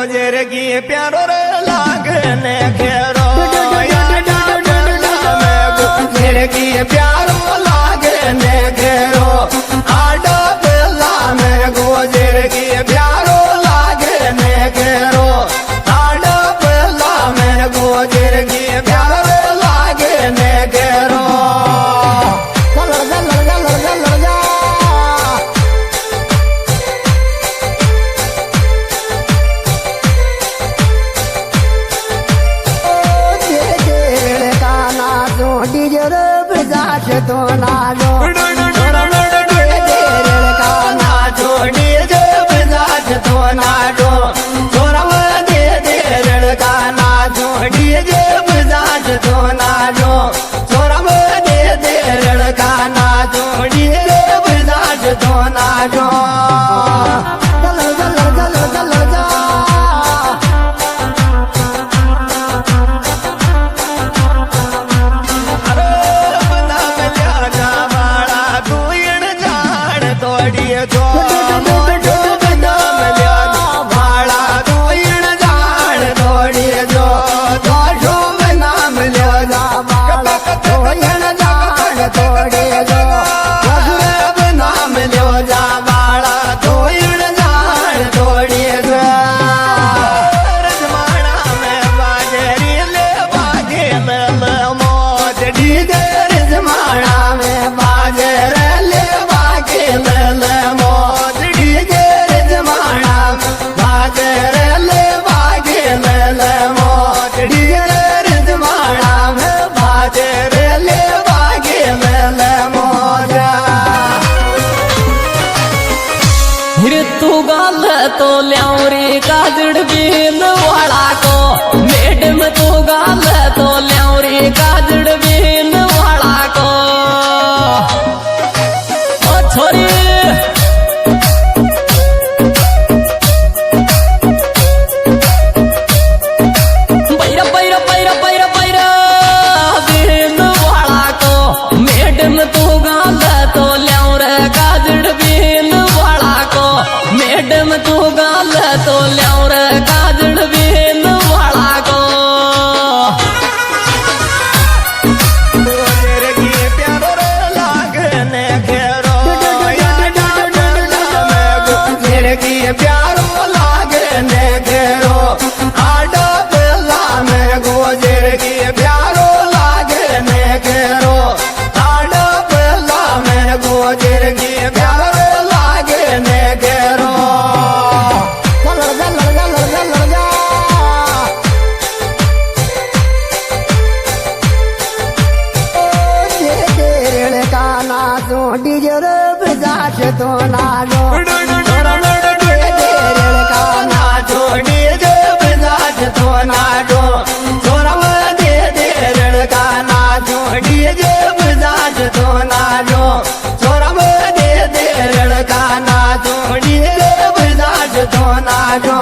गोजर की प्यारो रे लागने घेरो गोजर की प्यारो लागने घेरो आडा बेला में गोजर की प्यारो लागने घेरो आडा बेला में गोजर की प्यारो लागने घेरो तो नाचो नाचो डीजे बजाज तो नाचो छोरा दे दे लड़का नाचो डीजे बजाज तो नाचो छोरा दे दे लड़का नाचो डीजे बजाज तो नाचो तू गाल तो ल्यावरी काजड़ बीन वाला को मैडम तू गाल तो ल्यावरी काजड़ बीन वाला को ओ छोरी बैरा बैरा बैरा बैरा बैरा बीन वाला को मैडम तू गाल तो ल्यावर काजड़ बीन वाला को मैडम तू गाल तो ल्यावर काजड़ बीन वाला को गोजर की प्यारो रे लागने घेरो गोजर की प्यारो लागने घेरो आडा बेला में गोजर की प्यारो लागने घेरो आडा बेला में गोजर की प्यारो लागने घेरो डीजे बजाज तो नाचो नाचो डीजे बजाज तो नाचो छोरा दे दे लड़का नाचो डीजे बजाज तो नाचो छोरा दे दे लड़का नाचो डीजे बजाज तो नाचो